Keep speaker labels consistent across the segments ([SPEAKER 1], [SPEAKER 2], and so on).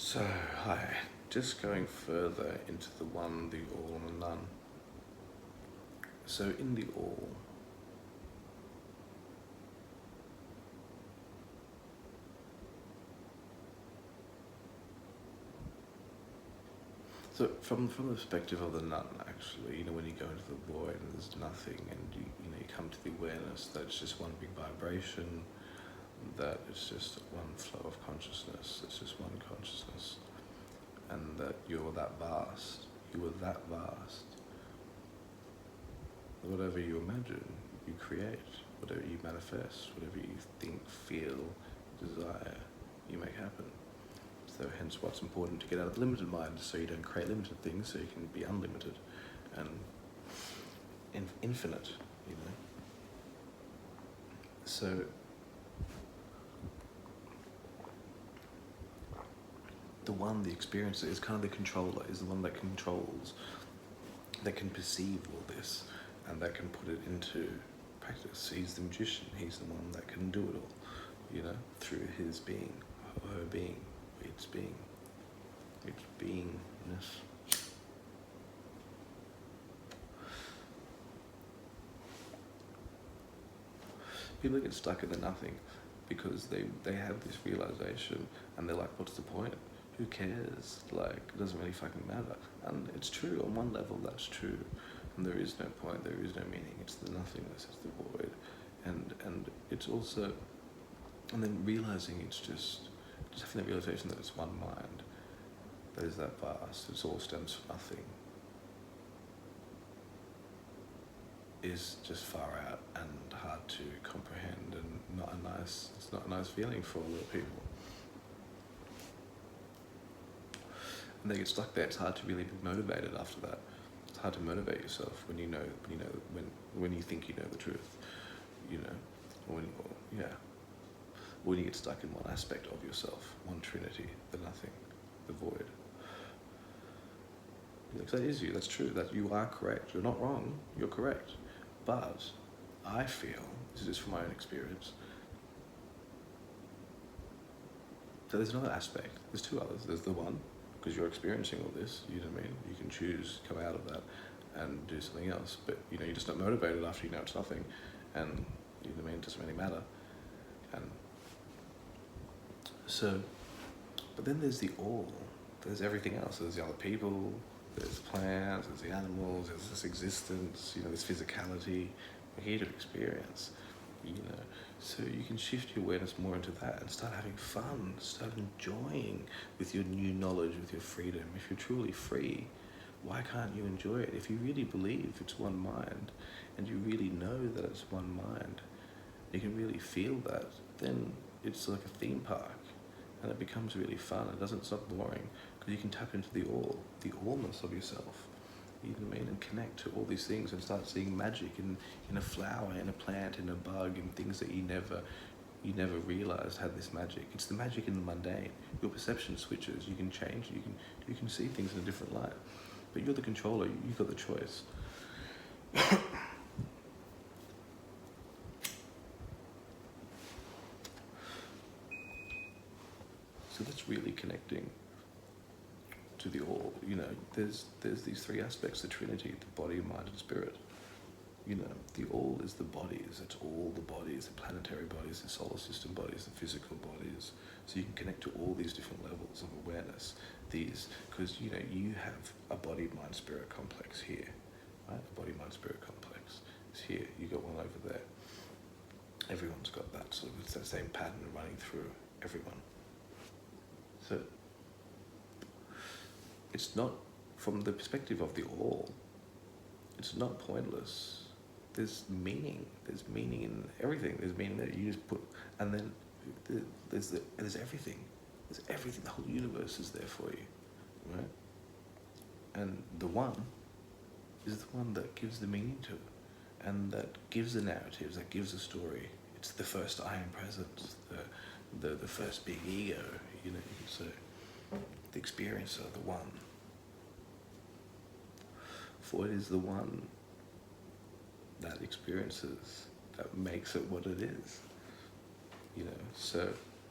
[SPEAKER 1] So, hi. Just going further into the one, the all, and the none. So, in the all, so from the perspective of the none, actually, when you go into the void and there's nothing, and you come to the awareness that it's just one big vibration, that it's just one flow of consciousness, it's just one consciousness, and that you're that vast, you are that vast. Whatever you imagine, you create. Whatever you manifest, whatever you think, feel, desire, you make happen. So hence what's important to get out of the limited mind, so you don't create limited things, so you can be unlimited and infinite, So the one, the experiencer, is kind of the controller, is the one that controls, that can perceive all this, and that can put it into practice. He's the magician, he's the one that can do it all, through his being, her being, its being, its beingness. People get stuck in the nothing because they have this realization and they're like, what's the point? Who cares? Like, it doesn't really fucking matter. And it's true, on one level that's true. And there is no point, there is no meaning. It's the nothingness, it's the void. And it's also, and then realizing it's just having that realization that it's one mind, that is that vast, it all stems from nothing, is just far out and hard to comprehend, and it's not a nice feeling for a lot of people. And they get stuck there. It's hard to really be motivated after that. It's hard to motivate yourself when when you think you know the truth, when you get stuck in one aspect of yourself, one trinity, the nothing, the void. That is you, that's true, that you are correct. You're not wrong, you're correct. But I feel, this is just from my own experience, that there's another aspect. There's two others. There's the one, because you're experiencing all this, you know what I mean? You can choose to come out of that and do something else. But, you're just not motivated after you know it's nothing. And, you know what I mean? It doesn't really matter. And so, but then there's the all. There's everything else. There's the other people, there's plants, there's the animals, there's this existence, this physicality. We're here to experience, So you can shift your awareness more into that and start having fun, start enjoying with your new knowledge, with your freedom. If you're truly free, why can't you enjoy it? If you really believe it's one mind, and you really know that it's one mind, you can really feel that, then it's like a theme park. And it becomes really fun. It's not boring, because you can tap into the allness of yourself, you know what I mean, and connect to all these things and start seeing magic in a flower, in a plant, in a bug, in things that you never realized had this magic. It's the magic in the mundane. Your perception switches. You can change. You can see things in a different light. But you're the controller. You've got the choice. So that's really connecting to the all. There's these three aspects: the trinity, the body, mind, and spirit. The all is the bodies. It's all the bodies, the planetary bodies, the solar system bodies, the physical bodies. So you can connect to all these different levels of awareness. Because you have a body, mind, spirit complex here, right? The body, mind, spirit complex is here. You got one over there. Everyone's got that. So it's that same pattern running through everyone. So it's not, from the perspective of the all, it's not pointless. There's meaning. There's meaning in everything. There's meaning that you just put, and then there's everything. There's everything. The whole universe is there for you, right? And the one is the one that gives the meaning to it, and that gives the narratives, that gives the story. It's the first I am presence, the first big ego, you can say, the experiencer, the one. For it is the one that experiences, that makes it what it is, So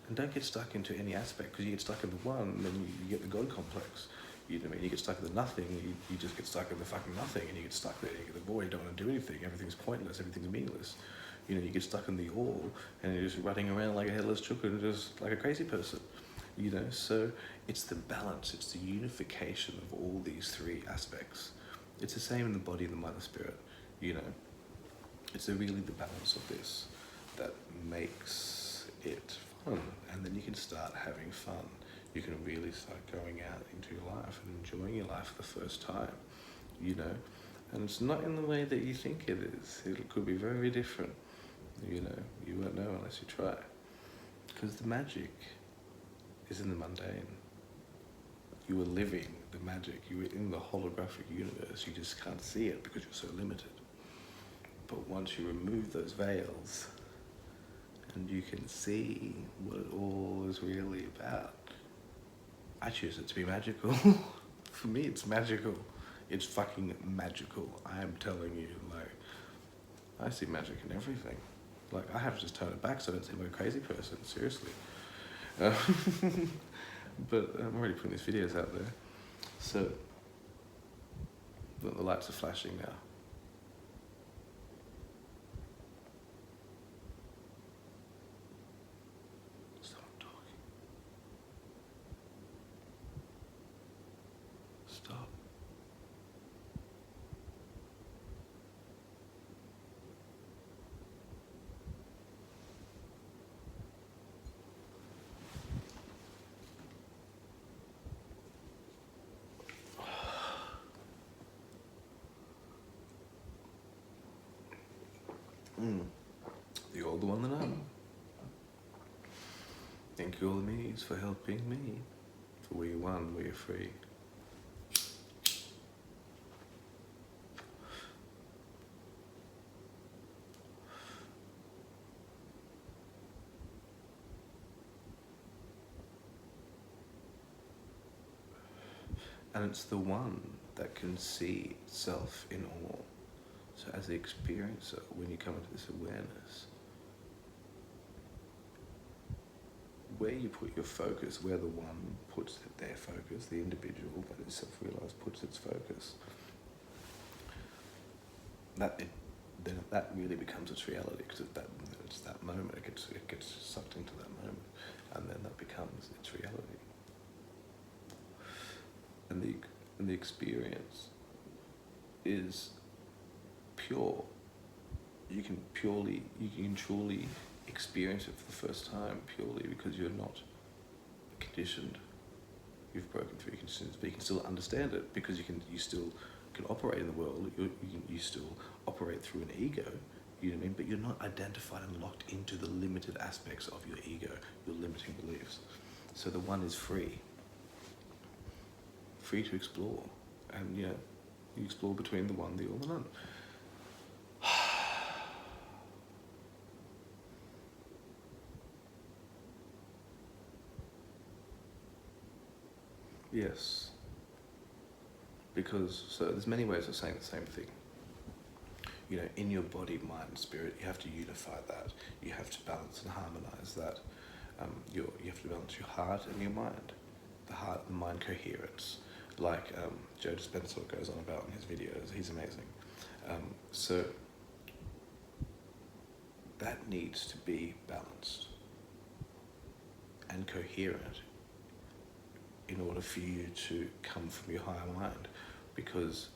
[SPEAKER 1] And don't get stuck into any aspect, because you get stuck in the one, and then you get the God complex. You know what I mean? You get stuck in the nothing, you just get stuck in the fucking nothing, and you get stuck there, you get the void, you don't want to do anything, everything's pointless, everything's meaningless. You know, you get stuck in the all, and you're just running around like a headless chicken, just like a crazy person. You know, so it's the balance, it's the unification of all these three aspects. It's the same in the body, the mind, the spirit. You know, it's really the balance of this that makes it fun, and then you can start having fun. You can really start going out into your life and enjoying your life for the first time, you know. And it's not in the way that you think it is. It could be very different, you know. You won't know unless you try. Because the magic is in the mundane. You are living the magic. You are in the holographic universe. You just can't see it because you're so limited. But once you remove those veils, and you can see what it all is really about, I choose it to be magical. For me, it's magical. It's fucking magical. I am telling you, like, I see magic in everything. Like, I have to just turn it back so I don't seem like a crazy person, seriously. But I'm already putting these videos out there. So, the lights are flashing now. Stop talking. Stop. The older one than I'm. Thank you all the me's for helping me. For we won, we are free. And it's the one that can see itself in all. So as the experiencer, when you come into this awareness, where you put your focus, where the one puts their focus, the individual that is self-realized puts its focus, then that really becomes its reality, because it's that moment, it gets sucked into that moment, and then that becomes its reality. And the experience is pure. You can truly experience it for the first time purely because you're not conditioned. You've broken through your conditions, but you can still understand it because you still can operate in the world. You still operate through an ego. You know what I mean? But you're not identified and locked into the limited aspects of your ego, your limiting beliefs. So the one is free to explore, and you explore between the one, the all, and none. Yes. Because, so there's many ways of saying the same thing. You know, in your body, mind, and spirit, you have to unify that. You have to balance and harmonize that. You have to balance your heart and your mind. The heart and mind coherence. Like Joe Dispenza goes on about in his videos. He's amazing. So that needs to be balanced and coherent in order for you to come from your higher mind, because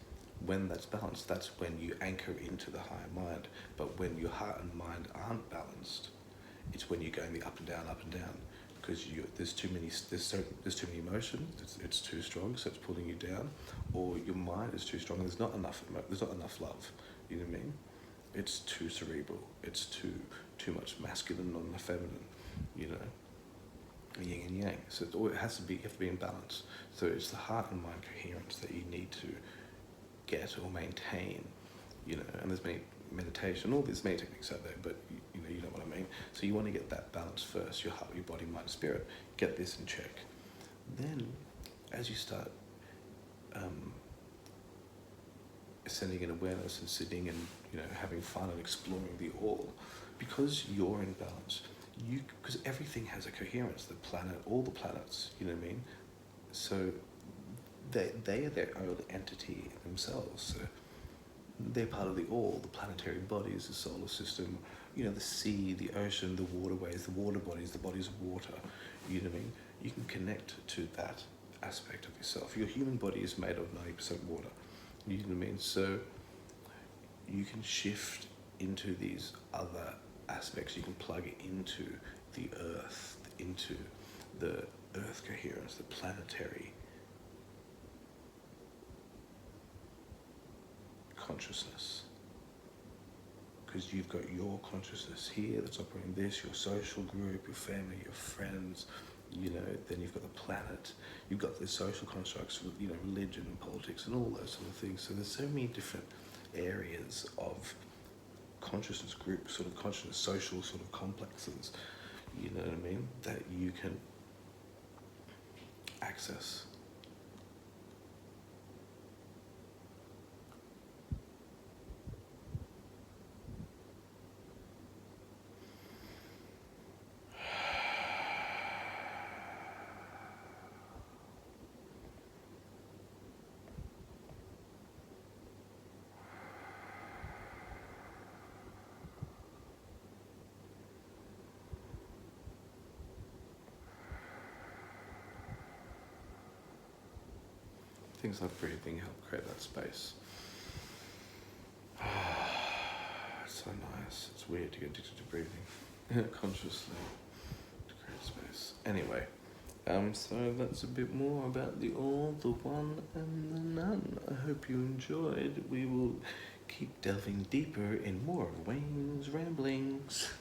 [SPEAKER 1] when that's balanced, that's when you anchor into the higher mind. But when your heart and mind aren't balanced, it's when you're going the up and down, because there's too many emotions. It's too strong, so it's pulling you down, or your mind is too strong. There's not enough love. You know what I mean? It's too cerebral. It's too much masculine on the feminine. You know, yin and yang. So you have to be in balance. So it's the heart and mind coherence that you need to get or maintain. You know, and there's many meditation, all these many techniques out there, but you know what I mean. So you want to get that balance first, your heart, your body, mind, spirit. Get this in check. Then, as you start ascending in awareness and sitting and having fun and exploring the all, because you're in balance, because everything has a coherence, the planet, all the planets, you know what I mean? So they are their own entity themselves. So they're part of the all, the planetary bodies, the solar system, you know, the sea, the ocean, the waterways, the water bodies, the bodies of water, you know what I mean? You can connect to that aspect of yourself. Your human body is made of 90% water, you know what I mean? So you can shift into these other aspects. You can plug it into the earth, into the earth coherence, the planetary consciousness. Because you've got your consciousness here that's operating this, your social group, your family, your friends, you know, then you've got the planet, you've got the social constructs, you know, religion and politics and all those sort of things. So there's so many different areas of consciousness, group sort of consciousness, social sort of complexes, you know what I mean, that you can access. Things like breathing help create that space. It's so nice. It's weird to get addicted to breathing consciously to create space. Anyway, so that's a bit more about the all, the one, and the none. I hope you enjoyed. We will keep delving deeper in more of Wayne's ramblings.